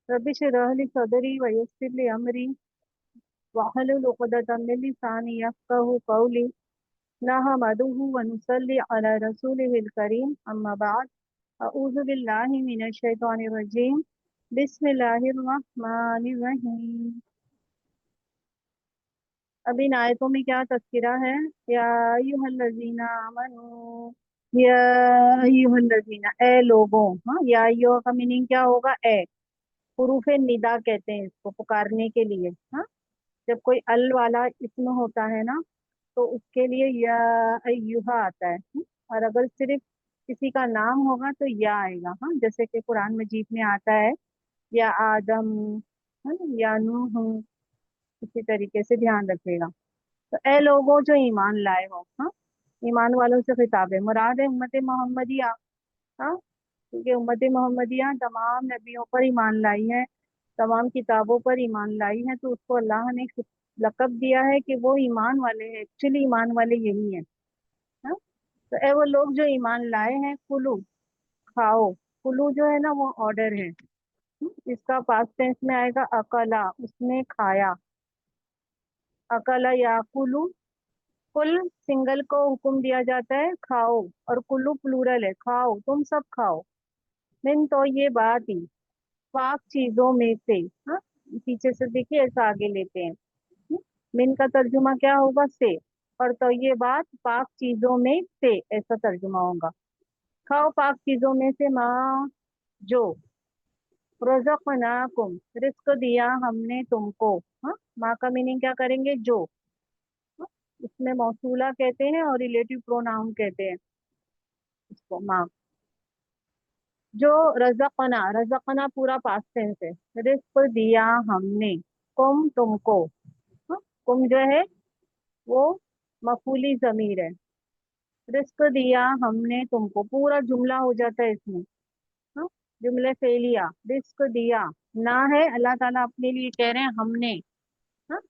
Rabbi इश्रह ली सदरी वयस्सिर ली अमरी वहलुल उक़दतम मिन लिसानी यफ़क़हू क़ौली नहमदुहु व नुसल्ली अला रसूलिहिल करीम अम्मा बाद अऊज़ु बिल्लाहि मिनश शैतानिर रजीम बिस्मिल्लाहिर रहमानिर रहीम। अब इन आयतों में क्या तज़किरा है? या अय्युहल्लज़ीना आमनू, या अय्युहल्लज़ीना, ए लोगों। हाँ, या अय्युह का मीनिंग क्या होगा? ए हुरूफे निदा कहते हैं इसको, पुकारने के लिए। हाँ, जब कोई अल वाला इस्म होता है ना, तो उसके लिए या अय्युहा आता है। और अगर सिर्फ किसी का नाम होगा तो या आएगा। हाँ, जैसे कि कुरान मजीद में आता है या आदम, है ना, या नूह। इसी तरीके से ध्यान रखिएगा। तो ए लोगों जो ईमान लाए हो। हाँ, ईमान वालों से खिताब है, मुराद है उम्मत मोहम्मदिया। हाँ, क्योंकि उम्मत मोहम्मदिया तमाम नबियों पर ईमान लाई है, तमाम किताबों पर ईमान लाई है, तो उसको अल्लाह ने लक़ब दिया है कि वो ईमान वाले हैं। एक्चुअली ईमान वाले यही हैं। हाँ? तो ए वो लोग जो ईमान लाए हैं, कुलू, खाओ। कुलू जो है ना, वो ऑर्डर है। इसका पास्ट टेंस में आएगा अकला, उसने खाया। अकला या कुलू। कुल सिंगल को हुक्म दिया जाता है खाओ, और कुल्लू प्लूरल है, खाओ, तुम सब खाओ। मिन तो ये बात ही, पाक चीजों में से। हाँ, पीछे से देखिए ऐसा आगे लेते हैं। मिन का तर्जुमा क्या होगा? से। और तो ये बात पाक चीजों में से, ऐसा तर्जुमा होगा। खाओ पाक चीजों में से, माँ जो रज़क़नाकुम, रिस्क दिया हमने तुमको। हाँ, माँ का मीनिंग क्या करेंगे? जो। हाँ, इसमें मौसूला कहते हैं और रिलेटिव प्रोनाउन कहते हैं इसको, माँ। जो रज़क़ना, रज़क़ना पूरा पास्ट टेंस है। रिस्क दिया हमने, कुम तुमको। हाँ, कुम जो है वो मफूली जमीर है। रिस्क दिया हमने तुमको पूरा जुमला हो जाता है इसमें। हाँ, जुमले फेलिया, रिस्क दिया। ना है, अल्लाह ताला अपने लिए कह रहे हैं हमने। हाँ,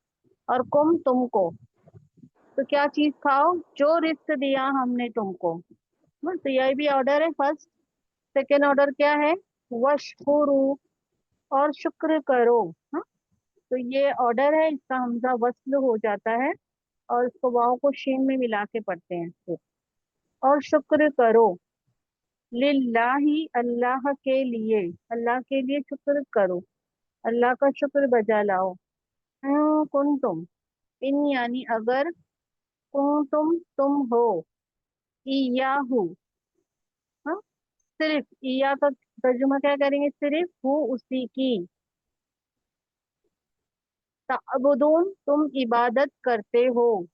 और कुम तुमको, तो क्या चीज खाओ? जो रिस्क दिया हमने तुमको। हाँ, तो यह भी ऑर्डर है फर्स्ट। सेकेंड ऑर्डर क्या है? वशकुरु, और शुक्र करो। हाँ, तो ये ऑर्डर है, इसका हमजा वस्ल हो जाता है, और इसको वाव को शीन में मिला के पढ़ते हैं फिर। और शुक्र करो, लिल्लाही, अल्लाह के लिए, अल्लाह के लिए शुक्र करो, अल्लाह का शुक्र बजा लाओ। कुन तुम, इन यानी अगर, कुन तुम हो, इयाहू। हाँ, सिर्फ इया का तर्जुमा क्या करेंगे? सिर्फ हूँ उसी की। तअबुदून, तुम इबादत करते हो।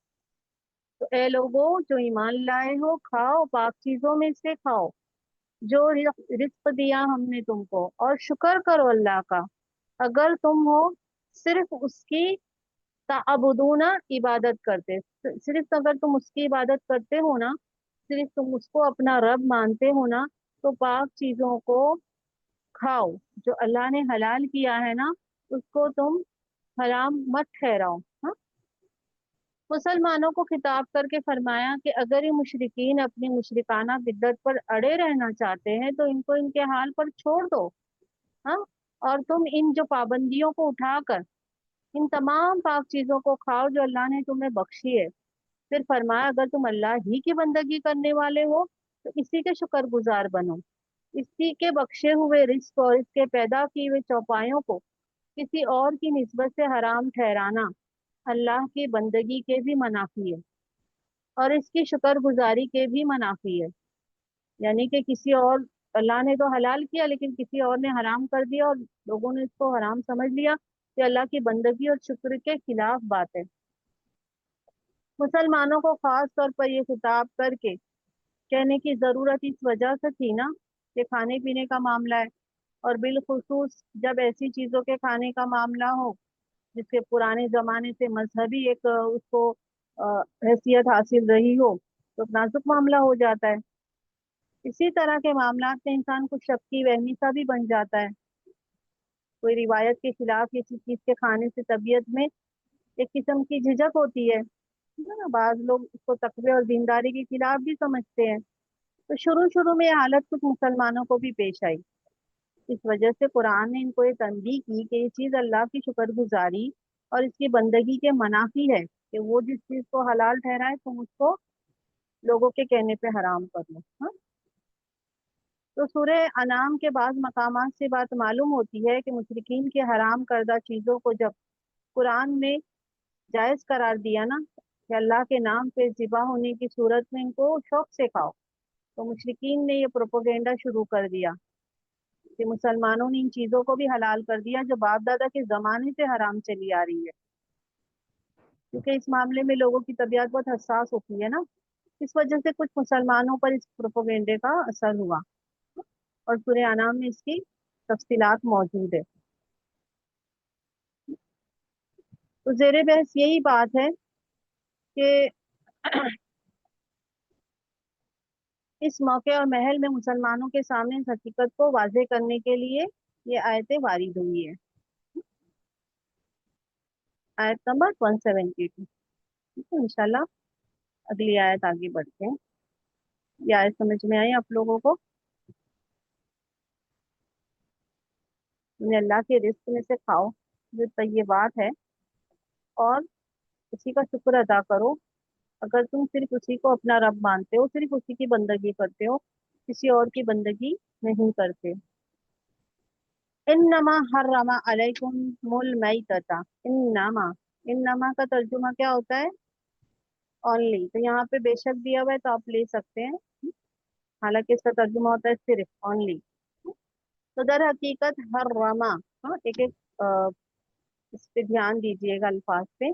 तो ए लोगो जो ईमान लाए हो, खाओ पाक चीजों में से खाओ, जो रिस्क दिया हमने तुमको, और शुक्र करो अल्लाह का। अगर तुम हो सिर्फ उसकी, ताबुदूना, इबादत करते, सिर्फ अगर तुम उसकी इबादत करते हो ना, सिर्फ तुम उसको अपना रब मानते हो ना, तो पाक चीजों को खाओ। जो अल्लाह ने हलाल किया है ना, उसको तुम हराम मत ठहराओ। हाँ? मुसलमानों को खिताब करके फरमाया कि अगर ये मुशरिकीन अपनी मुशरिकाना बिद्दत पर अड़े रहना चाहते हैं, तो इनको इनके हाल पर छोड़ दो। हाँ, और तुम इन जो पाबंदियों को उठाकर इन तमाम पाक चीजों को खाओ जो अल्लाह ने तुम्हें बख्शी है। फिर फरमाया अगर तुम अल्लाह ही की बंदगी करने वाले हो, तो इसी के शुक्रगुजार बनो। इसी के बख्शे हुए रिस्क और इसके पैदा किए हुए चौपायों को किसी और की निस्बत से हराम ठहराना अल्लाह की बंदगी के भी मनाफी है, और इसकी शुक्रगुजारी के भी मनाफी है। यानी कि किसी और, अल्लाह ने तो हलाल किया लेकिन किसी और ने हराम कर दिया, और लोगों ने इसको हराम समझ लिया, ये अल्लाह की बंदगी और शुक्र के खिलाफ बात है। मुसलमानों को खास तौर पर यह खिताब करके कहने की जरूरत इस वजह से थी ना, कि खाने पीने का मामला है, और बिलखुसूस जब ऐसी चीजों के खाने का मामला हो जिसके पुराने जमाने से मजहबी एक उसको हैसियत हासिल रही हो, तो नाजुक मामला हो जाता है। इसी तरह के मामलात में इंसान को शक्की वहमी सा भी बन जाता है। कोई रिवायत के खिलाफ किसी चीज के खाने से तबीयत में एक किस्म की झिझक होती है ना। बाज लोग इसको तकवे और दीनदारी के खिलाफ भी समझते हैं। तो शुरू शुरू में ये हालत कुछ मुसलमानों को भी पेश आई। इस वजह से कुरान ने इनको ये तंबीह की कि ये चीज अल्लाह की शुक्रगुजारी और इसकी बंदगी के मनाफी है कि वो जिस चीज को हलाल ठहराए तुम उसको लोगों के कहने पे हराम कर लो। हाँ। तो सूरह अनाम के बाद मकामात से बात मालूम होती है कि मुशरिकीन के हराम करदा चीजों को जब कुरान ने जायज करार दिया ना कि अल्लाह के नाम पे ज़िबा होने की सूरत में इनको शौक से खाओ, तो मुशरिकीन ने ये प्रोपोगेंडा शुरू कर दिया कि मुसलमानों ने इन चीजों को भी हलाल कर दिया जो बाप दादा के जमाने से हराम चली आ रही है। क्योंकि इस मामले में लोगों की तबीयत बहुत हसास होती है ना, इस वजह से कुछ मुसलमानों पर इस प्रोपोगेंडे का असर हुआ। और सूरह अनाम में इसकी तफसीलात मौजूद है। तो जेर बहस यही बात है कि इस मौके और महल में मुसलमानों के सामने इस हकीकत को वाजे करने के लिए ये आयतें वारिद हुई है। आयत नंबर 172। ठीक है, इंशाल्लाह अगली आयत आगे बढ़ते हैं। ये आयत समझ में आई आप लोगों को? अल्लाह के रिस्क में से खाओ जो तय्यबात है, और उसी का शुक्र अदा करो। अगर तुम सिर्फ उसी को अपना रब मानते हो, सिर्फ उसी की बंदगी करते हो, किसी और की बंदगी नहीं करते। इन्नमा हर्रमा अलैकुम मुल मैतता। इन्नमा, इन्नमा का तर्जुमा क्या होता है? ओनली। तो यहाँ पे बेशक दिया हुआ है तो आप ले सकते हैं, हालांकि इसका तर्जुमा होता है सिर्फ, ओनली। तो दर हकीकत हर्रमा, हाँ एक एक इस पे ध्यान दीजिएगा अल्फाज पे।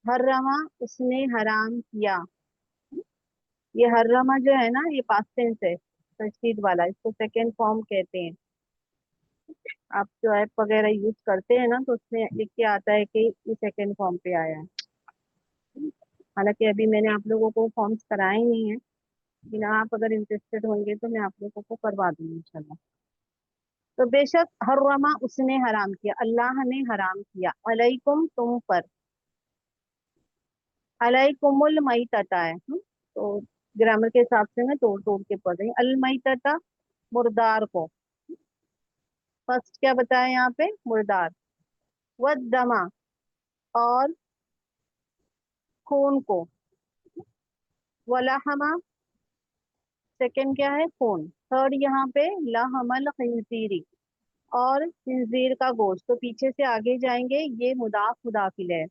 हर्रमा, उसने हराम किया। ये हर्रमा जो है ना, ये पास्ट टेंस है, तशदीद वाला, इसको सेकेंड फॉर्म कहते हैं। आप जो ऐप वगैरह यूज करते हैं ना, तो उसमें लिख के आता है कि ये सेकेंड फॉर्म पे आया है। हालांकि अभी मैंने आप लोगों को फॉर्म्स कराए नहीं है, लेकिन आप अगर इंटरेस्टेड होंगे तो मैं आप लोगों को करवा दूंगी इंशाल्लाह। तो बेशक हर्रमा, उसने हराम किया, अल्लाह ने हराम किया, अलैकुम, तुम पर, अलैकुमुल मैतता है। तो ग्रामर के हिसाब से मैं तोड़ तोड़ के पढ़ रही हूँ। अल मैतता, मुर्दार को। फर्स्ट क्या बताया यहाँ पे? मुर्दार। वद्दमा, और खून को। वलहमा, सेकंड क्या है? खून। थर्ड यहाँ पे लहमल खिंजीरी, और खिंजीर का गोश्त। तो पीछे से आगे जाएंगे, ये मुदाफ मुदाफिल है।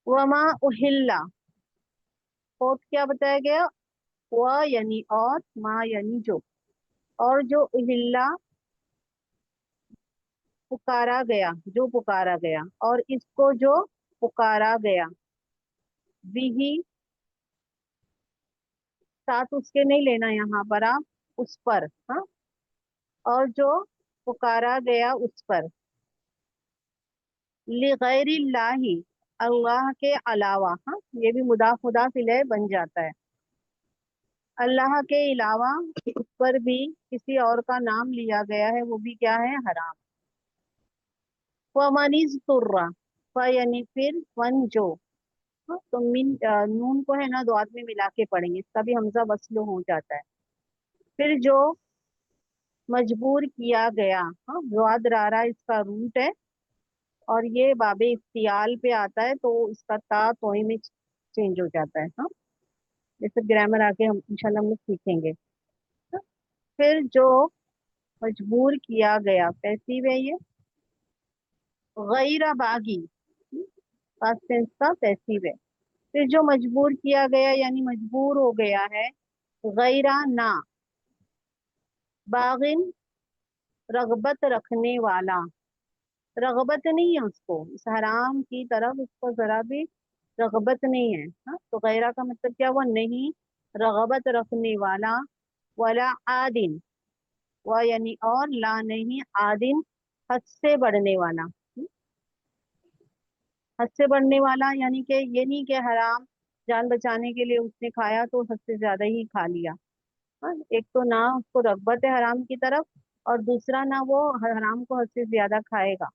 वमा उहिल्ला, फोर्थ क्या बताया गया? व यानी और, मा यानी जो, और जो उहिल्ला पुकारा गया, जो पुकारा गया, और इसको जो पुकारा गया, बिही, साथ उसके नहीं लेना यहाँ पर आप, उस पर, हाँ, और जो पुकारा गया उस पर, लिगैरिल्लाही, अल्लाह के अलावा, हाँ, ये भी मुदाफ मुदाफ इलैह बन जाता है। अल्लाह के अलावा उस पर भी किसी और का नाम लिया गया है, वो भी क्या है? हराम। वमनिज तुर्रा, फ यानी फिर, वन जो, हाँ, तो मिन नून को है ना दुआत में मिला के पढ़ेंगे, इसका भी हमजा वस्ल हो जाता है। फिर जो मजबूर किया गया, हाँ, दुआद रारा इसका रूट है, और ये बाबे इख्तियाल पे आता है, तो इसका ता तोई में चेंज हो जाता है। हाँ, जैसे ग्रामर आके हम इंशाल्लाह हम लोग सीखेंगे। हाँ, फिर जो मजबूर किया गया, पैसिव है ये, गैरा बागी, पास्ट टेंस का पैसिव है। फिर जो मजबूर किया गया यानी मजबूर हो गया है, गैरा ना, बागिन, रगबत रखने वाला, रगबत नहीं है उसको इस हराम की तरफ, उसको जरा भी रगबत नहीं है। हाँ, तो गैरा का मतलब क्या हुआ? नहीं, रगबत रखने वाला। वला आदिन, व यानी और, ला नहीं, आदिन, हद से बढ़ने वाला। हद से बढ़ने वाला यानी कि ये नहीं कि हराम जान बचाने के लिए उसने खाया तो हद से ज्यादा ही खा लिया। हाँ, एक तो ना उसको रगबत है हराम की तरफ, और दूसरा ना वो हराम को हद से ज्यादा खाएगा।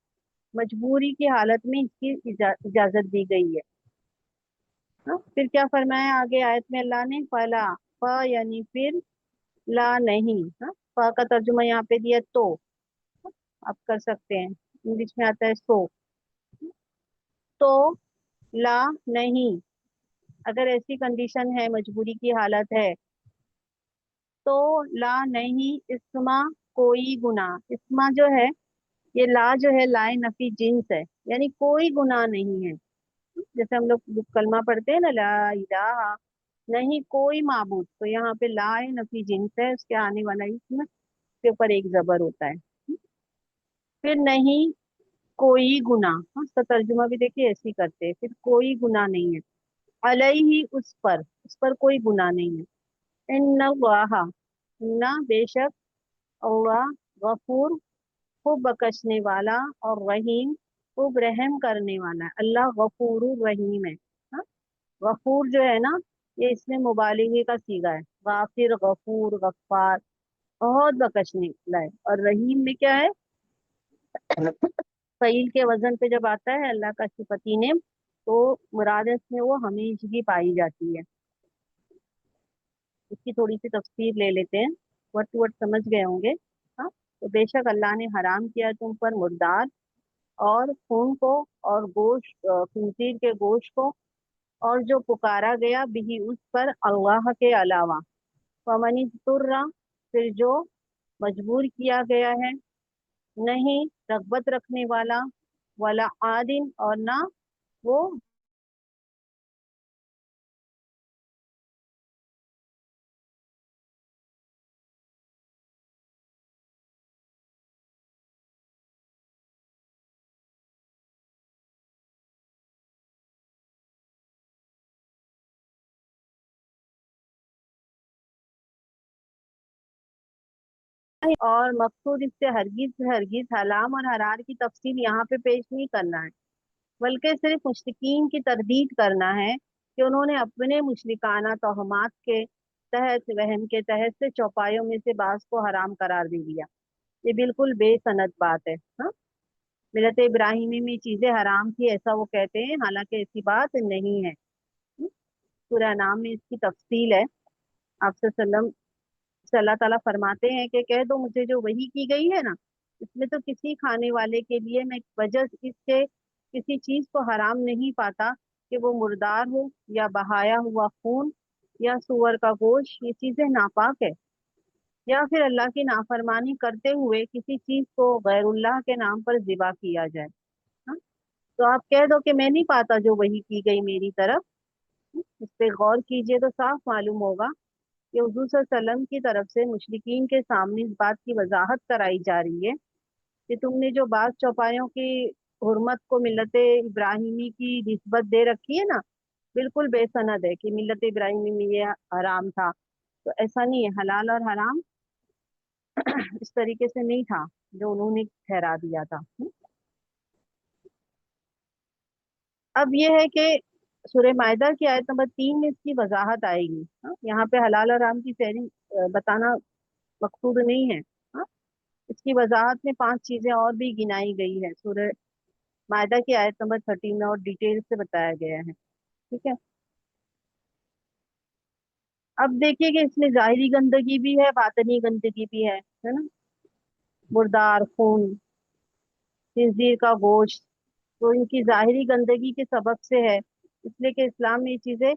मजबूरी की हालत में इसकी इजाजत दी गई है। हाँ, फिर क्या फरमाया आगे आयत में अल्लाह ने? फला, फ यानी फिर, ला नहीं, हाँ, फा का तर्जुमा यहाँ पे दिया तो, आप कर सकते हैं। इंग्लिश में आता है सो। तो ला नहीं, अगर ऐसी कंडीशन है, मजबूरी की हालत है, तो ला नहीं इस्मा कोई गुनाह। इस्मा जो है, ये ला जो है लाए नफी जिन्स है, यानी कोई गुनाह नहीं है। जैसे हम लोग कलमा पढ़ते हैं ना, ला इलाहा, नहीं कोई माबूद, तो यहाँ पे लाए नफी जिन्स है, उसके आने वाला इसमें के ऊपर एक जबर होता है। फिर नहीं कोई गुनाह, हाँ, इसका तर्जुमा भी देखिए ऐसे ही करते हैं, फिर कोई गुनाह नहीं है। अलैहि उस पर कोई गुनाह नहीं है। इन्नल्लाहा, ना बेशक, अल्लाह, गफूर, खूब बख्शने वाला, और रहीम, खूब रहम करने वाला है। अल्लाह गफूर रहीम है। हाँ? गफूर जो है ना, ये इसमें मुबालिगे का सीगा है। गाफिर, गफूर, गफ्फार, बहुत बख्शने वाला है। और रहीम में क्या है, फईल के वजन पे जब आता है अल्लाह का सिफती नेम, तो मुराद इसमें वो हमेशगी पाई जाती है। इसकी थोड़ी सी तफसीर ले लेते हैं, वर्ड टू वर्ड समझ गए होंगे। हाँ, तो बेशक अल्लाह ने हराम किया तुम पर मुर्दार और खून को, और गोश्त, खंजीर के गोश्त को, और जो पुकारा गया बिही उस पर, अल्लाह के अलावा। फमनी तुर्रा, फिर जो मजबूर किया गया है, नहीं रगबत रखने वाला, वाला आदिन, और ना वो। और मकसूद इससे हरगिज हरगिज हलाम और हरार की तफसील यहाँ पे पेश नहीं करना है, बल्कि सिर्फ मुशरिकीन की तरदीद करना है कि उन्होंने अपने मुशरिकाना तोहमात के तहत, वहम के तहत से चौपायों में से बाज को हराम करार दे दिया। ये बिल्कुल बेसनद बात है। हाँ, मिलत इब्राहिमी में चीजें हराम थी ऐसा वो कहते हैं, हालांकि ऐसी बात नहीं है। सूरह नाम में इसकी तफसील है। आपसे सल्लम से अल्लाह ताला फरमाते हैं कि कह दो मुझे, जो वही की गई है ना, इसमें तो किसी खाने वाले के लिए मैं वजह इसके किसी चीज को हराम नहीं पाता कि वो मुर्दार हो, या बहाया हुआ खून, या सूअर का गोश्त, ये चीजें नापाक है। या फिर अल्लाह की नाफरमानी करते हुए किसी चीज को गैरुल्लाह के नाम पर जिबा किया जाए। हाँ? तो आप कह दो कि मैं नहीं पाता जो वही की गई मेरी तरफ। इस पे गौर कीजिए तो साफ मालूम होगा कि हुजूर सल्लल्लाहु अलैहि वसल्लम की तरफ से मुशरिकीन के सामने इस बात की वजाहत कराई जा रही है कि तुमने जो बाज चौपायों की हुर्मत को मिलत इब्राहिमी की निस्बत दे रखी है ना, बिल्कुल बेसनद है कि मिलत इब्राहिमी में ये हराम था। तो ऐसा नहीं है, हलाल और हराम इस तरीके से नहीं था जो उन्होंने ठहरा दिया था। अब ये है कि सूरह मायदा की आयत नंबर 3 में इसकी वजाहत आएगी। हाँ, यहाँ पे हलाल और हराम की फहरी बताना मकसूद नहीं है। हाँ, इसकी वजाहत में 5 चीजें और भी गिनाई गई है सूरह मायदा की आयत नंबर 13 में, और डिटेल से बताया गया है। ठीक है। अब देखिए कि इसमें जाहिरी गंदगी भी है, बातनी गंदगी भी है ना। मुर्दार खून, खिंजीर का गोश्त, तो इनकी जाहिरी गंदगी के सबब से है, इसलिए कि इस्लाम में ये चीजें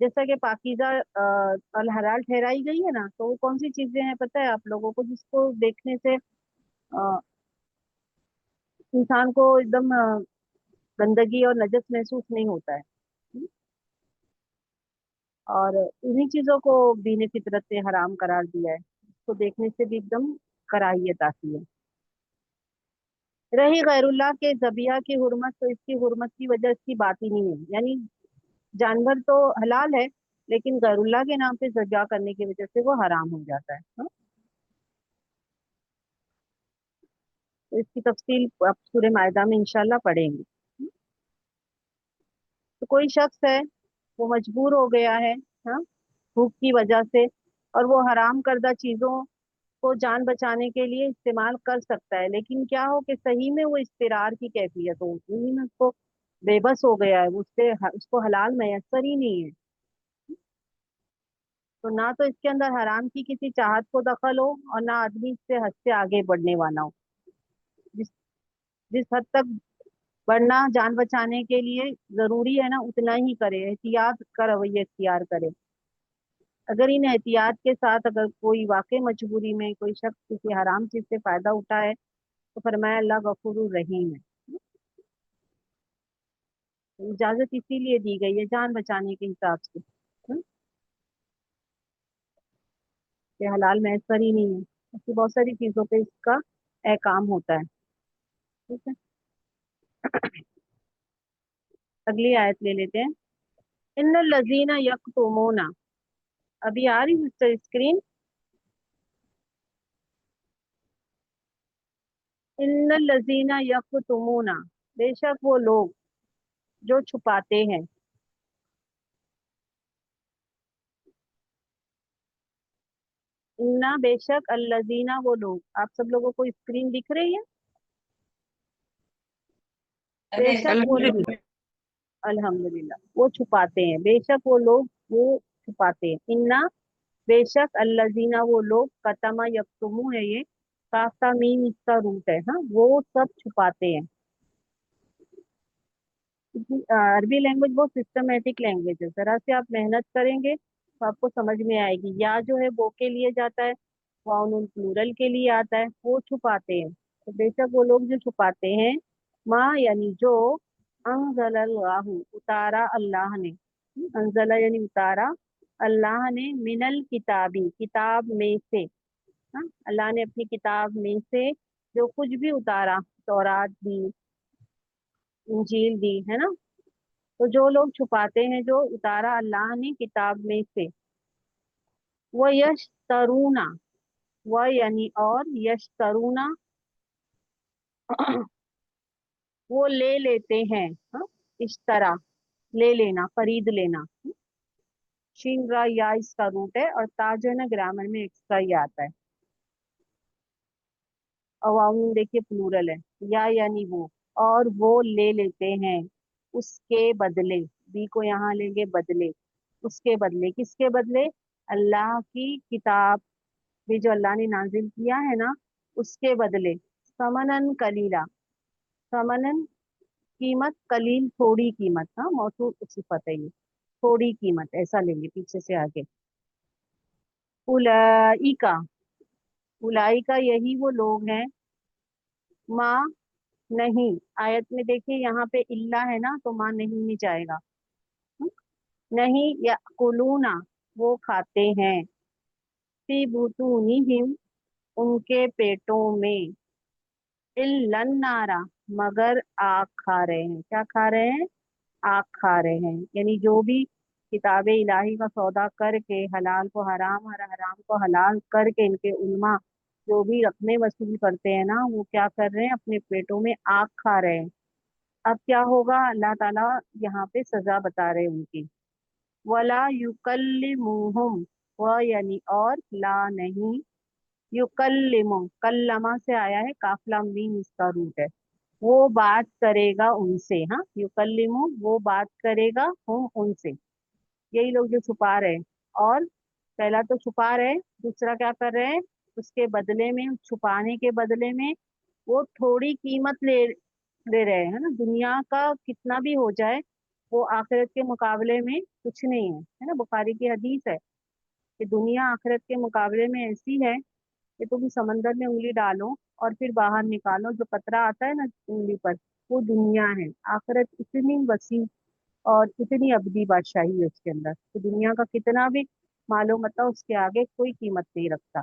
जैसा कि पाकीज़ा अल हलाल ठहराई गई है ना, तो वो कौन सी चीजें हैं पता है आप लोगों को, जिसको देखने से इंसान को एकदम गंदगी और नजस महसूस नहीं होता है। और उन्हीं चीजों को दीन फितरत ने हराम करार दिया है, इसको देखने से भी एकदम कराहियत आती है। रही गैरुल्लाह के जबिया की हुर्मत, तो इसकी हुर्मत की वजह इसकी बात ही नहीं है, यानी जानवर तो हलाल है, लेकिन गैरुल्लाह के नाम पे ज़िबा करने की वजह से वो हराम हो जाता है। हाँ? तो इसकी तफसील आप सूरह मायदा में इंशाल्लाह पढ़ेंगे। तो कोई शख्स है, वो मजबूर हो गया है, हाँ, भूख की वजह से, और वो हराम करदा चीजों को जान बचाने के लिए इस्तेमाल कर सकता है, लेकिन क्या हो कि सही में वो इस्तिरार की कैफियत हो, उन्हीं में उसको बेबस हो गया है, उससे उसको हलाल मैसर ही नहीं है। तो ना तो इसके अंदर हराम की किसी चाहत को दखल हो, और ना आदमी इससे हद से आगे बढ़ने वाला हो। जिस जिस हद तक बढ़ना जान बचाने के लिए जरूरी है ना, उतना ही करे, एहतियात का रवैया इख्तियार करे। अगर इन एहतियात के साथ अगर कोई वाकई मजबूरी में कोई शख्स किसी हराम चीज से फायदा उठाए, तो फरमाया अल्लाह गफूरुर रहीम है। इजाजत इसीलिए दी गई है जान बचाने के हिसाब से। कि हलाल मैसर ही नहीं है, ऐसी बहुत सारी चीजों पे इसका एहकाम होता है। ठीक है, अगली आयत ले लेते हैं। इन्नल लजीना यक्तुमूना, अभी आ रही है स्क्रीन। इन्नल लजीना यक्तुमूना, बेशक वो लोग जो छुपाते हैं। इन्ना बेशक अल्लजीना वो लोग, आप सब लोगों को स्क्रीन दिख रही है? बेशक वो लोग, अल्हम्दुलिल्लाह। अल्हम्दुलिल्लाह, वो छुपाते हैं, बेशक वो लोग वो छुपाते हैं। इन्ना बेशक अल्लजीना वो लोग, कतमा यक्तुमु है ये, काफा मीम इसका रूट है, हाँ, वो सब छुपाते हैं। अरबी लैंग्वेज बहुत सिस्टमेटिक लैंग्वेज है, जरा से आप मेहनत करेंगे तो आपको समझ में आएगी। या जो है वो के लिए जाता है, वाउन प्लूरल के लिए आता है, वो छुपाते हैं। तो बेशक वो लोग जो छुपाते हैं, माँ यानी जो, अंजlallahu उतारा अल्लाह ने, अंजला यानी उतारा, अल्लाह ने, मिनल किताबी किताब में से, हाँ, अल्लाह ने अपनी किताब में से जो कुछ भी उतारा, तौरात दी, इंजील दी, है ना। तो जो लोग छुपाते हैं जो उतारा अल्लाह ने किताब में से, वो यश तरूना, वह यानी और, यश तरूना वो ले लेते हैं, हाँ, इश्तरा ले लेना, खरीद लेना। शीन रा या इसका रूट है, और ताज है ना ग्रामर में एक्स्ट्रा ही आता है। अवाउन देखिए प्लूरल है, या यानी वो, और वो ले लेते हैं उसके बदले, बी को यहाँ लेंगे बदले, उसके बदले, किसके बदले? अल्लाह की किताब भी जो अल्लाह ने नाजिल किया है ना, उसके बदले, समनन कलीला, समनन कीमत, कलील थोड़ी कीमत, हाँ, मौसूल सिफत है ये, थोड़ी कीमत ऐसा लेंगे पीछे से आगे। उलाइका, उलाइका यही वो लोग हैं, माँ नहीं, आयत में देखिए यहाँ पे इल्ला है ना, तो माँ नहीं जाएगा। हम्म, नहीं, या कुलूना वो खाते हैं, फी बुतूनिहिम उनके पेटों में, इल्लन नारा मगर आग खा रहे हैं, क्या खा रहे हैं? आग खा रहे हैं। यानी जो भी किताब इलाही का सौदा करके हलाल को हराम और हराम को हलाल करके इनके उल्मा जो भी रकमें वसूल करते हैं ना, वो क्या कर रहे हैं? अपने पेटों में आग खा रहे हैं। अब क्या होगा? अल्लाह ताला यहाँ पे सजा बता रहे हैं उनकी। वला युकल्लिमुहुम, व यानी और, ला नहीं, युकल्लिमु कल्लमा से आया है, काफला मीम इसका रूट है। वो बात करेगा उनसे, हाँ, युकल्लिमु वो बात करेगा, हम उनसे, यही लोग जो छुपा रहे हैं। और पहला तो छुपा रहे हैं, दूसरा क्या कर रहे हैं? उसके बदले में, छुपाने के बदले में वो थोड़ी कीमत ले ले रहे हैं, है ना। दुनिया का कितना भी हो जाए, वो आखिरत के मुकाबले में कुछ नहीं है ना। बुखारी की हदीस है कि दुनिया आखिरत के मुकाबले में ऐसी है कि तुम समंदर में उंगली डालो और फिर बाहर निकालो, जो कतरा आता है ना उंगली पर, वो दुनिया है। आखिरत इतनी वसी और इतनी अबदी बादशाही है उसके अंदर, तो दुनिया का कितना भी मालो मता उसके आगे कोई कीमत नहीं रखता।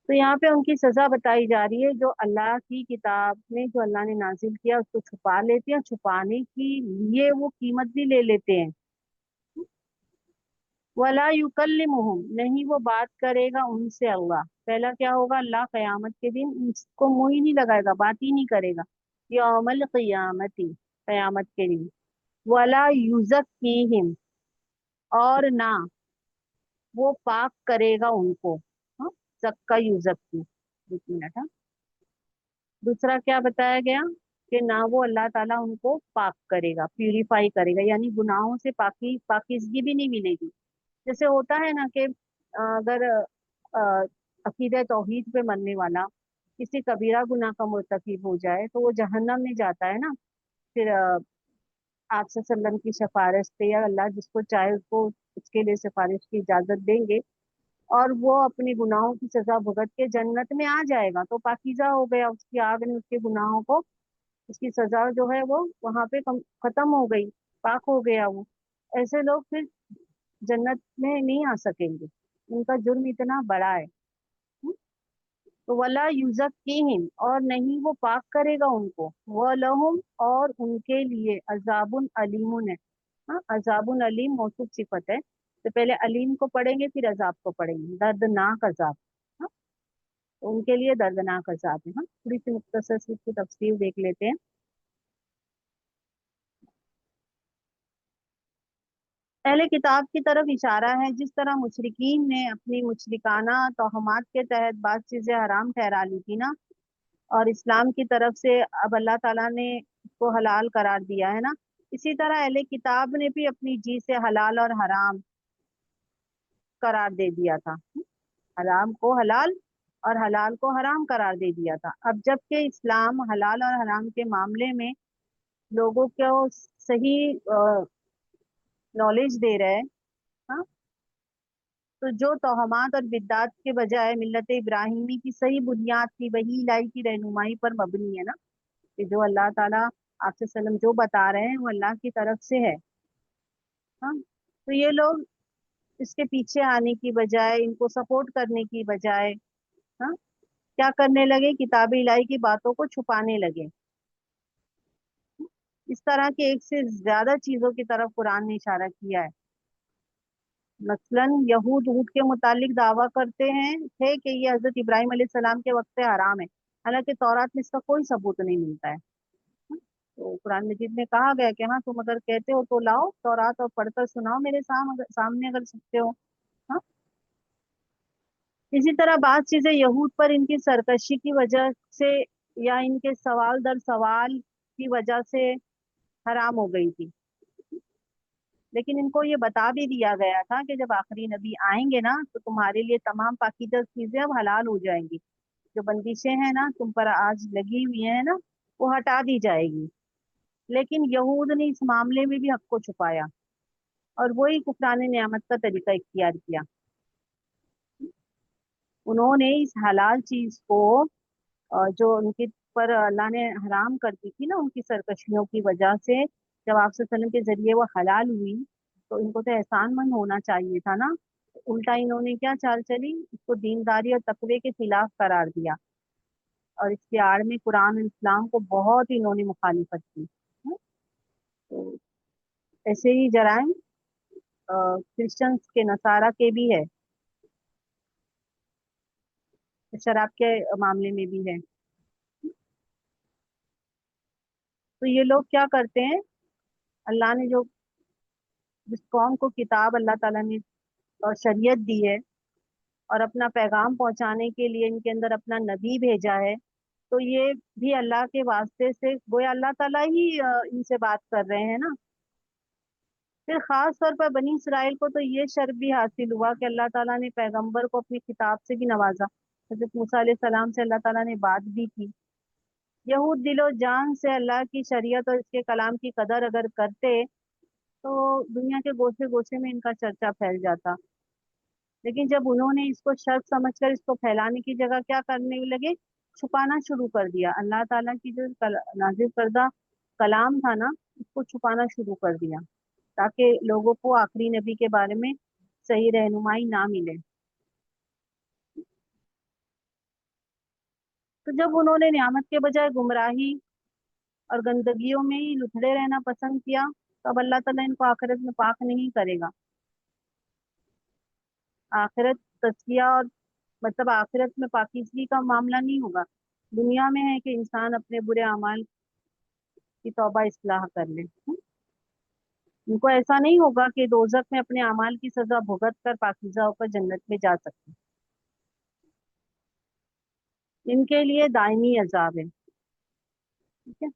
तो यहाँ पे उनकी सजा बताई जा रही है, जो अल्लाह की किताब में जो अल्लाह ने नाजिल किया उसको छुपा लेते हैं, छुपाने की लिए वो कीमत भी ले लेते हैं। वला युकल्लिमुहुम नहीं वो बात करेगा उनसे अल्लाह। पहला क्या होगा? अल्लाह कयामत के दिन उसको मुंह ही नहीं लगाएगा, बात ही नहीं करेगा, यौमल क़ियामती, कयामत के दिन। वला युज़क्कीहिम और ना वो पाक करेगा उनको, हाँ, जक्का युज़क्की, एक मिनट, हाँ। दूसरा क्या बताया गया? कि ना वो अल्लाह ताला उनको पाक करेगा, प्यूरिफाई करेगा, यानी गुनाहों से पाकी पाकीज़गी भी नहीं मिलेगी। जैसे होता है ना कि अगर अकीदे तौहीद पे मरने वाला किसी कबीरा गुनाह का मुर्तकिब हो जाए तो वो जहन्नम में जाता है ना। फिर आप सल्लम की सिफारिश पे या अल्लाह जिसको चाहे उसको उसके लिए सिफारिश की इजाजत देंगे, और वो अपने गुनाहों की सजा भुगत के जन्नत में आ जाएगा तो पाकीज़ा हो गया, उसकी आग ने उसके गुनाहों को, उसकी सजा जो है वो वहां पे खत्म हो गई, पाक हो गया वो। ऐसे लोग फिर जन्नत में नहीं आ सकेंगे, उनका जुर्म इतना बड़ा है। तो वला युज़क्कीहिम, और नहीं वो पाक करेगा उनको, वलहुम, और उनके लिए अजाबुन अलीमुन है। हाँ, अजाबुन अलीम मौसूफ सिफत है, तो पहले अलीम को पढ़ेंगे फिर अजाब को पढ़ेंगे, दर्दनाक अजाब। हाँ, तो उनके लिए दर्दनाक अजाब है। हाँ, थोड़ी सी मुख्तसर सी इसकी तफसीर देख लेते हैं। पहले किताब की तरफ इशारा है, जिस तरह मुशरिकीन ने अपनी मुशरिकाना तोहमात के तहत बात चीजें हराम ठहरा ली थी ना, और इस्लाम की तरफ से अब अल्लाह ताला ने इसको हलाल करार दिया है ना, इसी तरह अहले किताब ने भी अपनी जी से हलाल और हराम करार दे दिया था। हराम को हलाल और हलाल को हराम करार दे दिया था। अब जबकि इस्लाम हलाल और हराम के मामले में लोगों को सही नॉलेज दे रहा है। हाँ, तो जो तोहमात और बिद्दात के बजाय मिल्लत इब्राहिमी की सही बुनियाद थी, वही इलाही की रहनुमाई पर मबनी है ना, कि जो अल्लाह ताला आपसे सल्लम जो बता रहे हैं वो अल्लाह की तरफ से है। हाँ, तो ये लोग इसके पीछे आने की बजाय, इनको सपोर्ट करने की बजाय, हाँ, क्या करने लगे, किताब इलाही की बातों को छुपाने लगे। इस तरह के एक से ज्यादा चीजों की तरफ कुरान ने इशारा किया है। मसलन यहूद ऊद के मुतालिक दावा करते हैं थे कि ये हजरत इब्राहिम अलैहिस्सलाम के वक्त से हराम है, हालांकि तौरात में इसका कोई सबूत नहीं मिलता है। तो कुरान मजीद में कहा गया कि हाँ, तुम अगर कहते हो तो लाओ तौरात और पढ़कर सुनाओ मेरे सामने अगर सकते हो। हाँ, इसी तरह बात चीजें यहूद पर इनकी सरकशी की वजह से या इनके सवाल दर सवाल की वजह से हराम हो गई थी, लेकिन इनको ये बता भी दिया गया था कि जब आखिरी नबी आएंगे ना तो तुम्हारे लिए तमाम पाकीज़ा चीजें अब हलाल हो जाएंगी, जो बंदिशें हैं ना तुम पर आज लगी हुई हैं ना, वो हटा दी जाएगी। लेकिन यहूद ने इस मामले में भी हक को छुपाया और वही कुफरान नियामत का तरीका इख्तियार किया। उन्होंने इस हलाल चीज को जो उनके पर अल्लाह ने हराम कर दी थी ना उनकी सरकशियों की वजह से, जब आप वसल्लम के जरिए वो हलाल हुई, तो इनको तो एहसानमंद होना चाहिए था ना। उल्टा इन्होंने क्या चाल चली, इसको दीनदारी और तकवे के खिलाफ करार दिया, और इसकी आड़ में कुरान और इस्लाम को बहुत ही इन्होंने मुखालिफत की। तो ऐसे ही जराइम क्रिश्चियंस के, नसारा के भी है, शराब के मामले में भी है। तो ये लोग क्या करते हैं, अल्लाह ने जो जिस कौम को किताब अल्लाह ताला ने शरीयत दी है और अपना पैगाम पहुंचाने के लिए इनके अंदर अपना नबी भेजा है, तो ये भी अल्लाह के वास्ते से गोया अल्लाह ताला ही इनसे बात कर रहे हैं ना। फिर खास तौर पर बनी इसराइल को तो ये शर्फ भी हासिल हुआ कि अल्लाह ताला ने पैगंबर को अपनी किताब से भी नवाजा। हजरत मूसा अलैहि सलाम से अल्लाह ताला ने बात भी की। यहूद दिलो जान से अल्लाह की शरीयत और इसके कलाम की कदर अगर करते तो दुनिया के गोशे गोशे में इनका चर्चा फैल जाता। लेकिन जब उन्होंने इसको शर्त समझकर इसको फैलाने की जगह क्या करने लगे, छुपाना शुरू कर दिया। अल्लाह ताला की जो नाजिल करदा कलाम था ना, उसको छुपाना शुरू कर दिया, ताकि लोगों को आखिरी नबी के बारे में सही रहनुमाई ना मिले। तो जब उन्होंने नियामत के बजाय गुमराही और गंदगियों में ही लुथड़े रहना पसंद किया, तो अब अल्लाह ताला इनको आखिरत में पाक नहीं करेगा। आखिरत तज़किया और मतलब आखिरत में पाकीज़गी का मामला नहीं होगा। दुनिया में है कि इंसान अपने बुरे अमाल की तौबा इस्लाह कर ले। उनको ऐसा नहीं होगा कि दोजख में अपने अमाल की सजा भुगत कर पाकीज़ा होकर जन्नत में जा सकते। इनके लिए दायमी अजाब है। ठीक है,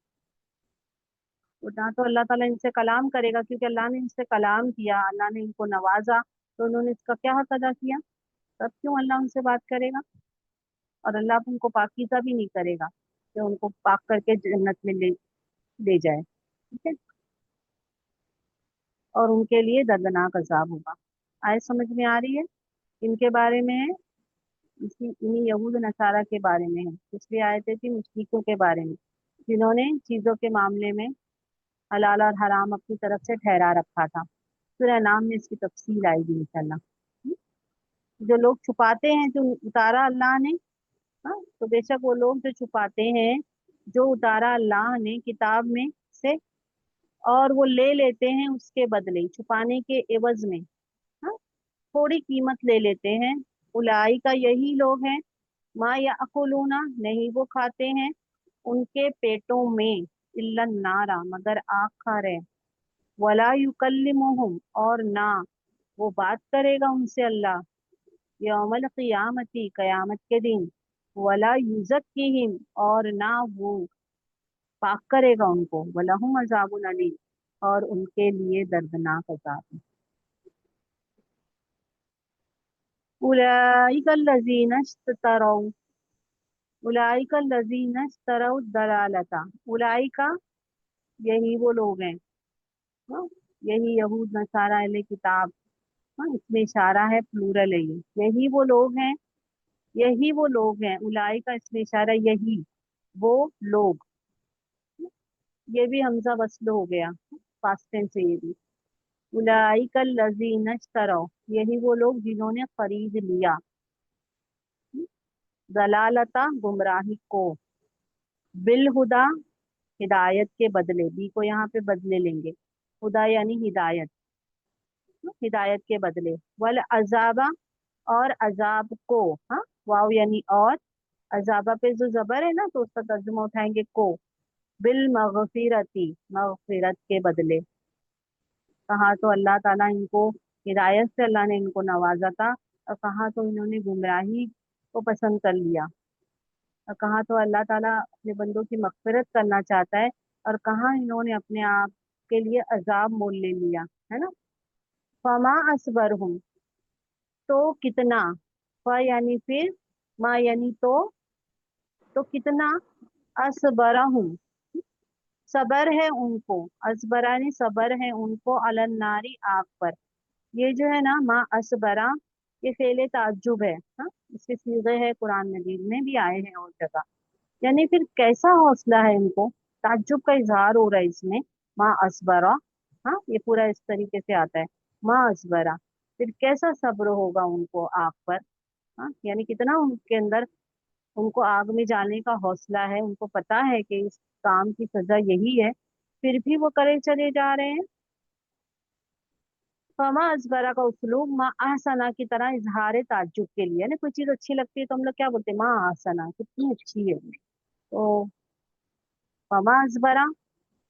तो ना तो अल्लाह ताला इनसे कलाम करेगा, क्योंकि अल्लाह ने इनसे कलाम किया, अल्लाह ने इनको नवाजा, तो उन्होंने इसका क्या हक अदा किया? तब क्यों अल्लाह उनसे बात करेगा? और अल्लाह उनको पाकीज़ा भी नहीं करेगा कि उनको पाक करके जन्नत में ले जाए। ठीक है। और उनके लिए दर्दनाक अजाब होगा। आय समझ में आ रही है? इनके बारे में है, इसी इन्हीं यहूद नसारा के बारे में है। पिछली आयतें थी मुश्रिकों के बारे में, जिन्होंने चीजों के मामले में हलाल और हराम अपनी तरफ से ठहरा रखा था। सूरह नाम में इसकी तफसील आएगी इंशाल्लाह। जो लोग छुपाते हैं जो उतारा अल्लाह ने, हाँ, तो बेशक वो लोग जो छुपाते हैं जो उतारा अल्लाह ने किताब में से, और वो ले लेते हैं उसके बदले, छुपाने के एवज में, हाँ, थोड़ी कीमत ले लेते हैं। उलाई का यही लोग हैं, मा या अकुलूना, नहीं वो खाते हैं उनके पेटों में, इल्ला नारा, मगर आग खा रहे, वला युकल्लिमुहुम, और ना वो बात करेगा उनसे अल्लाह, यौमल क़ियामती, कयामत के दिन, वला युज़क्किहिम, और ना वो पाक करेगा उनको, वलहुम अज़ाबुन अलीम, और उनके लिए दर्दनाक अज़ाब है। उलाइका लजीना इश्तरौ, उलाइका लजीना इश्तरौ दलालता, उलाइका यही वो लोग हैं, हाँ, यही यहूद नसारा अहले किताब, हाँ, इसमें इशारा है, प्लूरल है ये, यही वो लोग हैं, यही वो लोग हैं, उलाई का इसमें इशारा, यही वो लोग, ये भी हमजा वस्ल हो गया, पास्ट टेंस है ये भी। उलाई का लजीना इश्तरौ, यही वो लोग जिन्होंने खरीद लिया, दलालता गुमराही को, बिल हुदा हिदायत के बदले, बी को यहाँ पे बदले लेंगे, हुदा यानी हिदायत, हिदायत के बदले, वल अजाबा, और अजाब को, हाँ, वाव यानी और, अजाबा पे जो जबर है ना तो उसका तर्जुमा उठाएंगे को, बिल मगफिरती, मगफिरत के बदले। कहा तो अल्लाह ताला इनको हिदायत से अल्लाह ने इनको नवाजा था, और कहा तो इन्होंने गुमराही को पसंद कर लिया, और कहा तो अल्लाह ताला अपने बंदों की मगफिरत करना चाहता है, और कहा इन्होंने अपने आप के लिए अजाब मोल ले लिया, है ना। फमा असबर हूँ, तो कितना, फ यानी फिर, मा यानी तो कितना, असबरा हूँ, सबर है उनको, असबरानी सबर है उनको, अलन्नारी आग पर। ये जो है ना माँ असबरा, ये फेले ताज्जुब है, हाँ, इसके सीगे है कुरान मजीद में भी आए हैं और जगह, यानी फिर कैसा हौसला है इनको, ताज्जुब का इजहार हो रहा है इसमें, माँ असबरा, हाँ, ये पूरा इस तरीके से आता है, माँ असबरा, फिर कैसा सब्र होगा उनको आग पर, हाँ, यानी कितना उनके अंदर, उनको आग में जाने का हौसला है, उनको पता है कि इस काम की सजा यही है, फिर भी वो करे चले जा रहे हैं। फमा अजबरा का उसलूब माँ आहसना की तरह इजहार ताज्जुब के लिए, ना कोई चीज अच्छी लगती है तो हम लोग क्या बोलते हैं, माँ आहसना, कितनी अच्छी है, तो फमा अजबरा,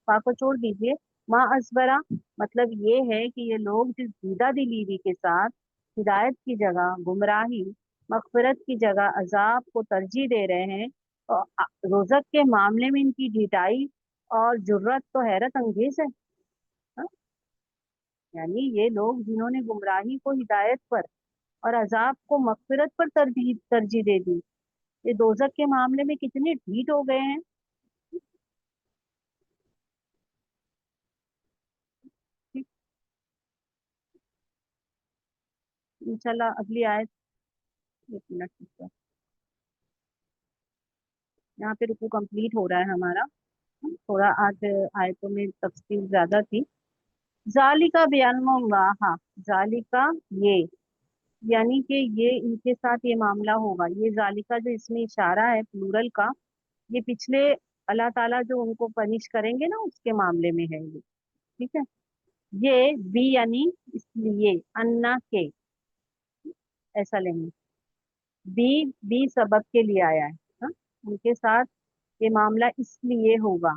फा को छोड़ दीजिए, माँ अजबरा, मतलब ये है कि ये लोग जिस दीदा दिलीवी के साथ हिदायत की जगह गुमराही, मगफिरत की जगह अजाब को तरजीह दे रहे हैं, और रोजक के मामले में इनकी ढिठाई और जुर्रत तो हैरत अंगेज है, हाँ? यानी ये लोग जिन्होंने गुमराही को हिदायत पर और अजाब को मगफिरत पर तरजीह तरजीह दे दी, ये दोजक के मामले में कितने ढीठ हो गए हैं। ठीक, इंशाल्लाह अगली आयत, एक मिनट, यहाँ पे रुकू कंप्लीट हो रहा है हमारा, थोड़ा आज आयतों में तफसील ज्यादा थी। जालिका बयान, हाँ, जालिका ये, यानी कि ये इनके साथ ये मामला होगा, ये जालिका जो इसमें इशारा है प्लूरल का, ये पिछले अल्लाह ताला जो उनको पनिश करेंगे ना उसके मामले में है ये। ठीक है। ये बी यानी इसलिए, अन्ना के, ऐसा लेंगे, बी, बी सबक के लिए आया है, हाँ? उनके साथ ये मामला इसलिए होगा,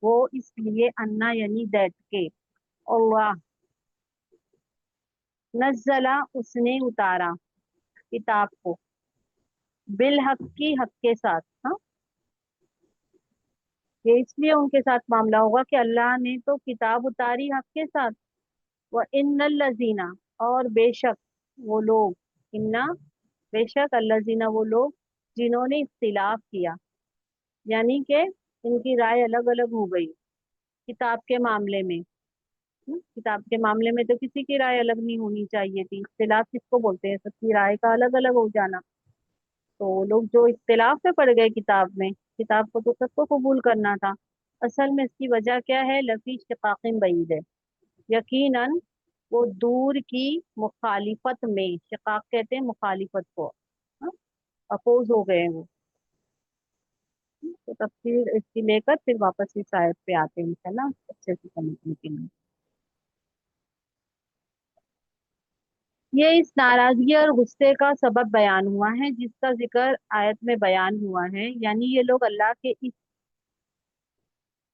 वो इसलिए, अन्ना यानी दैट के, अल्लाह नज़ला, उसने उतारा किताब को, बिल हक की, हक के साथ, हाँ, ये इसलिए उनके साथ मामला होगा कि अल्लाह ने तो किताब उतारी हक के साथ, व इन्नल लजीना, اور बेशक वो लोग, इन्ना बेशक अल्लाजीना वो लोग जिन्होंने इख्तिलाफ किया, यानी कि इनकी राय अलग अलग हो गई किताब के मामले में। किताब के मामले में तो किसी की राय अलग नहीं होनी चाहिए थी, इख्तिलाफ किसको बोलते हैं, सबकी राय का अलग अलग हो जाना। तो वो लोग जो इख्तिलाफ में पड़ गए किताब में, किताब को तो सबको कबूल करना था। असल में इसकी वजह क्या है, लफी शिकाकिन बईद है, यकीनन वो दूर की मुखालिफत में, शिकाक कहते हैं मुखालिफत को, अपोज हो गए हैं वो। तो तफसीर इसकी लेकर फिर वापस इस आयत पे आते हैं इंशाल्लाह अच्छे से समझने के लिए। ये इस नाराजगी और गुस्से का सबब बयान हुआ है जिसका जिक्र आयत में बयान हुआ है, यानी ये लोग अल्लाह के इस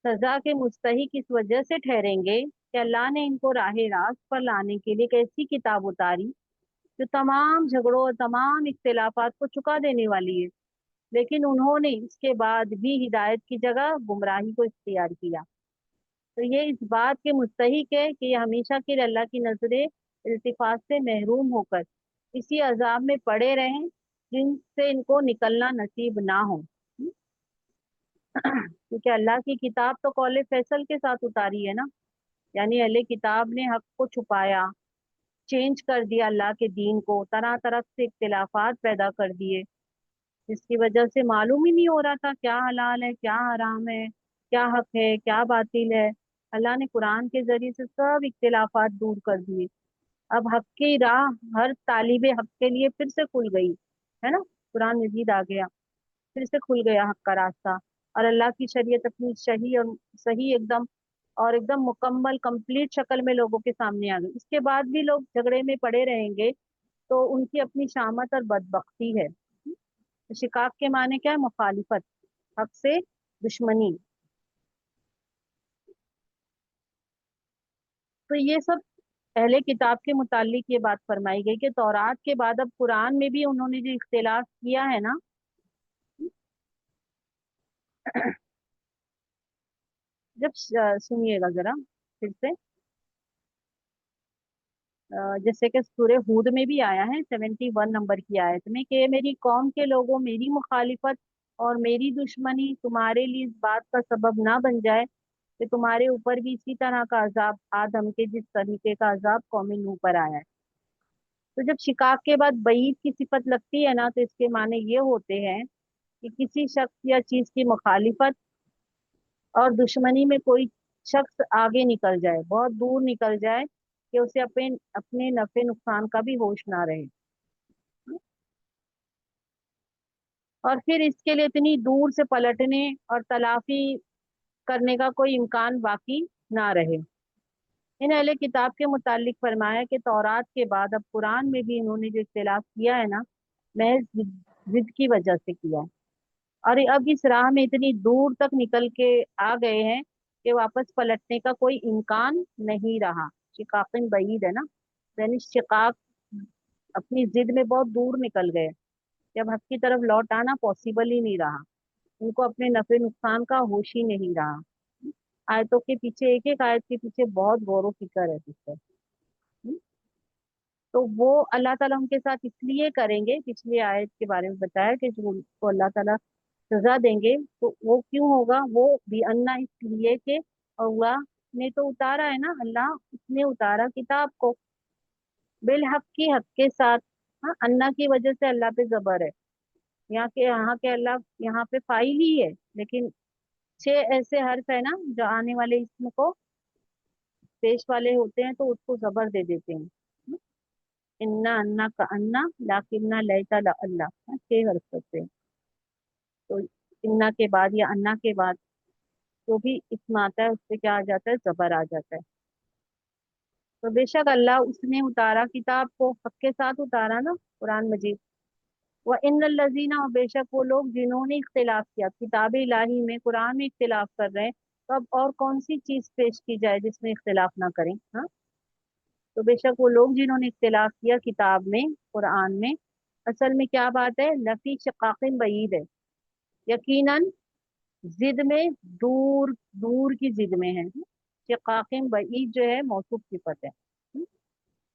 सजा के मुस्तहिक इस वजह से ठहरेंगे कि अल्लाह ने इनको राह रास्त पर लाने के लिए एक ऐसी किताब उतारी जो तमाम झगड़ों और तमाम इख्तिलाफात को चुका देने वाली है, लेकिन उन्होंने इसके बाद भी हिदायत की जगह गुमराही को इख्तियार किया। तो ये इस बात के मुस्तहिक है कि ये हमेशा के लिए अल्लाह की नजरे इल्तिफात से महरूम होकर इसी अजाब में पड़े रहें जिनसे इनको निकलना नसीब ना हो। क्योंकि अल्लाह की किताब तो कौले फैसल के साथ उतारी है ना, यानी अहले किताब ने हक को छुपाया, चेंज कर दिया अल्लाह के दीन को, तरह तरह से इख्तिलाफात पैदा कर दिए, जिसकी वजह से मालूम ही नहीं हो रहा था क्या हलाल है क्या हराम है, क्या हक है क्या बातिल है। अल्लाह ने कुरान के जरिए से सब इख्तिलाफात दूर कर दिए। अब हक की राह हर तालिबे हक के लिए फिर से खुल गई, है ना, कुरान मजीद आ गया, फिर से खुल गया हक का रास्ता। और अल्लाह की शरीयत अपनी सही और सही एकदम और एकदम मुकम्मल कंप्लीट शक्ल में लोगों के सामने आ गई। इसके बाद भी लोग झगड़े में पड़े रहेंगे तो उनकी अपनी शामत और बदबख्ती है। तो शिकाक के माने क्या है, मुखालिफत, हक से दुश्मनी। तो ये सब पहले किताब के मुतालिक ये बात फरमाई गई कि तौरात के बाद अब कुरान में भी उन्होंने जो इख्तिलाफ किया है ना, जब सुनिएगा जरा फिर से, जैसे कि सूरह हूद में भी आया है 71 नंबर की आयत में कि मेरी कौम के लोगों, मेरी मुखालिफत और मेरी दुश्मनी तुम्हारे लिए इस बात का सबब ना बन जाए कि तुम्हारे ऊपर भी इसी तरह का अजाब आदम के जिस तरीके का अजाब कौम नूह पर आया है। तो जब शिकाक के बाद बईद की सिफत लगती है ना, तो इसके माने ये होते हैं कि किसी शख्स या चीज की मुखालिफत और दुश्मनी में कोई शख्स आगे निकल जाए, बहुत दूर निकल जाए कि उसे अपने अपने नफे नुकसान का भी होश ना रहे, और फिर इसके लिए इतनी दूर से पलटने और तलाफी करने का कोई इम्कान बाकी ना रहे। इन अहले किताब के मुतालिक फरमाया कि तौरात के बाद अब कुरान में भी इन्होंने जो इख्तिलाफ किया है ना, महज जिद की वजह से किया है। और अब इस राह में इतनी दूर तक निकल के आ गए हैं कि वापस पलटने का कोई इम्कान नहीं रहा। शिकाकिन बईद है ना, यानी शिकाक अपनी जिद में बहुत दूर निकल गए, जब हक की तरफ लौट आना पॉसिबल ही नहीं रहा, उनको अपने नफे नुकसान का होश ही नहीं रहा। आयतों के पीछे, एक एक आयत के पीछे बहुत गौर व फिक्र है सिस्टर। तो वो अल्लाह ताला उनके साथ इसलिए करेंगे, पिछली आयत के बारे में बताया कि जो उनको अल्लाह ताला सजा देंगे तो वो क्यों होगा, वो भी अन्ना इसलिए कि अल्लाह ने तो उतारा है ना, अल्लाह उसने उतारा किताब को बिल हक की हक के साथ। हाँ, अन्ना की वजह से अल्लाह पे जबर है, यहाँ के अल्लाह यहाँ पे फाइल ही है, लेकिन छह ऐसे हर्फ है ना जो आने वाले इसम को पेश वाले होते हैं तो उसको जबर दे देते हैं। इन्ना अन्ना का अन्ना, लाकिन्ना लैता ला अल्लाह, हाँ, छह हर्फ होते हैं। तो इन्ना के बाद या अन्ना के बाद जो भी इसम आता है उससे क्या आ जाता है, जबर आ जाता है। तो बेशक अल्लाह उसने उतारा किताब को, हक के साथ उतारा ना कुरान मजीद। व इन लजीना, और बेशक वो लोग जिन्होंने इख्तिलाफ किया किताब इलाही में, कुरान में इख्तिलाफ कर रहे हैं, तो अब और कौन सी चीज पेश की जाए जिसमें इख्तिलाफ ना करें। हाँ, तो बेशक वो लोग जिन्होंने इख्तिलाफ किया किताब में, कुरान में, असल में क्या बात है, लफी शिकाकिन बईद है, यकीनन जिद में, दूर दूर की जिद में है। शिकाकिन बईद जो है मौसूफ सिफत है।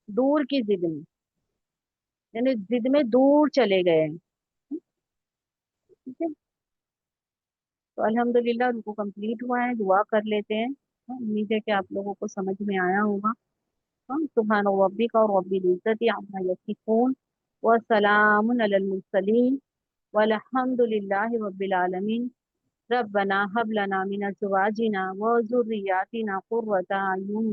दूर की जिद में, यानी जिद में दूर चले गए हैं। ठीक है। तो अल्हम्दुलिल्लाह उनको कंप्लीट हुआ है, दुआ कर लेते हैं। उम्मीद है कि आप लोगों को समझ में आया होगा। हाँ, सुभान रब्बिका रब्बिल इज्जति अम्मा यसिफून व सलामुन अलल मुरसलीन वल्हम्दुलिल्लाहि रब्बिल आलमीन। रब्बना हब लना मिन अज़वाजिना व ज़ुर्रिय्यातिना क़ुर्रता अयुन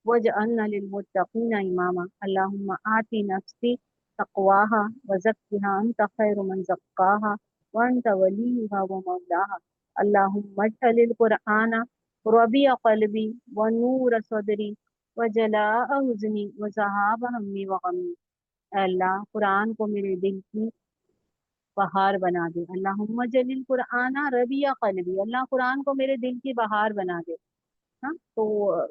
वजअलना लिलमुत्तक़ीना इमामा। अल्लाहुम्मा आति नफ्सी तक़वाहा व ज़क्किहा अंत खैरु मन ज़क्काहा व अंत वलियुहा व मौलाहा। अल्लाहुम्मा अज्अलिल क़ुरआना रबिया क़ल्बी व नूर सदरी व जलाअ हुज़्नी व ज़हाब हम्मी व गम्मी। ऐ अल्लाह, कुरान को मेरे दिल की बहार बना दे। अल्लाहुम्मा जलिल कुराना रबिया कल्बी, अल्लाह कुरान को मेरे दिल की बहार बना दे। हाँ, तो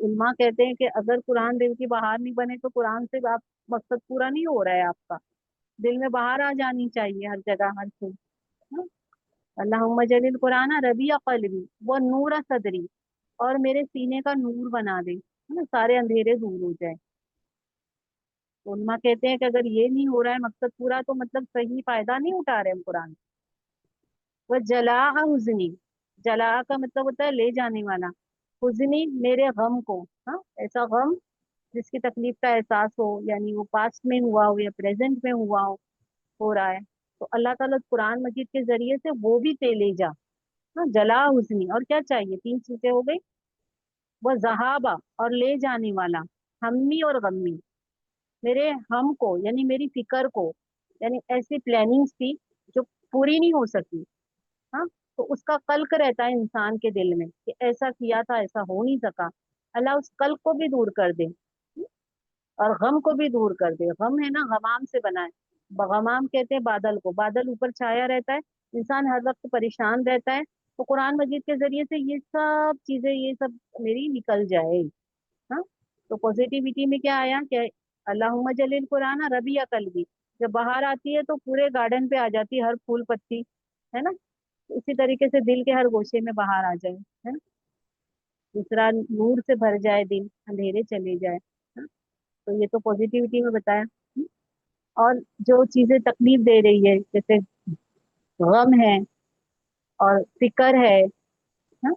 उल्मा कहते हैं कि अगर कुरान दिल की बहार नहीं बने तो कुरान से आप मकसद पूरा नहीं हो रहा है आपका। दिल में बहार आ जानी चाहिए हर जगह हर चीज। हाँ, अल्लाहुम्मा जलिल कुराना रबिया कल्बी व नूर सदरी, और मेरे सीने का नूर बना दे, है ना, सारे अंधेरे दूर हो जाए। तो उल्मा कहते हैं कि अगर ये नहीं हो रहा है मकसद पूरा तो मतलब सही फायदा नहीं उठा रहे हम कुरान। वह जला हुजनी, जला का मतलब होता है ले जाने वाला। हुजनी मेरे गम को, हाँ, ऐसा गम जिसकी तकलीफ का एहसास हो, यानी वो पास्ट में हुआ हो या प्रेजेंट में हुआ हो रहा है, तो अल्लाह ताला कुरान मजीद के जरिए से वो भी ते ले जा। हाँ, जला हुजनी, और क्या चाहिए, तीन चीजें हो गई। वह जहाबा, और ले जाने वाला, हम्मी और गम्मी, मेरे हम को यानी मेरी फिक्र को, यानी ऐसी प्लानिंग्स थी जो पूरी नहीं हो सकी। हाँ, तो उसका कल्क रहता है इंसान के दिल में कि ऐसा किया था, ऐसा हो नहीं सका। अल्लाह उस कल्क को भी दूर कर दे, और गम को भी दूर कर दे। गम है ना, गमाम से बना है। गमाम कहते हैं बादल को, बादल ऊपर छाया रहता है, इंसान हर वक्त परेशान रहता है। तो कुरान मजीद के जरिए से ये सब चीजें, ये सब मेरी निकल जाए। हाँ, तो पॉजिटिविटी में क्या आया कि अल्लाहुम्मा जलील कुरान रबी कल्बी, जब बाहर आती है तो पूरे गार्डन पे आ जाती है, हर फूल पत्ती, है ना। इसी तरीके से दिल के हर गोशे में बाहर आ जाए, है ना। दूसरा, नूर से भर जाए दिल, अंधेरे चले जाए। हाँ, तो ये तो पॉजिटिविटी में बताया। और जो चीजें तकलीफ दे रही है, जैसे गम है और फिक्र है, हाँ,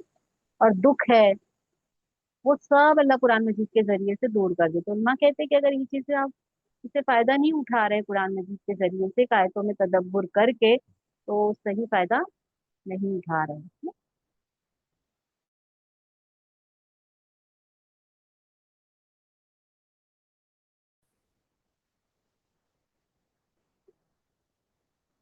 और दुख है, वो सब अल्लाह कुरान मजीद के जरिए से दूर कर दे। तो उन्मा कहते हैं कि अगर ये चीजें आप, इससे फायदा नहीं उठा रहे कुरान मजीद के जरिए से, आयतों में तदब्बुर करके, तो सही फायदा नहीं उठा रहे।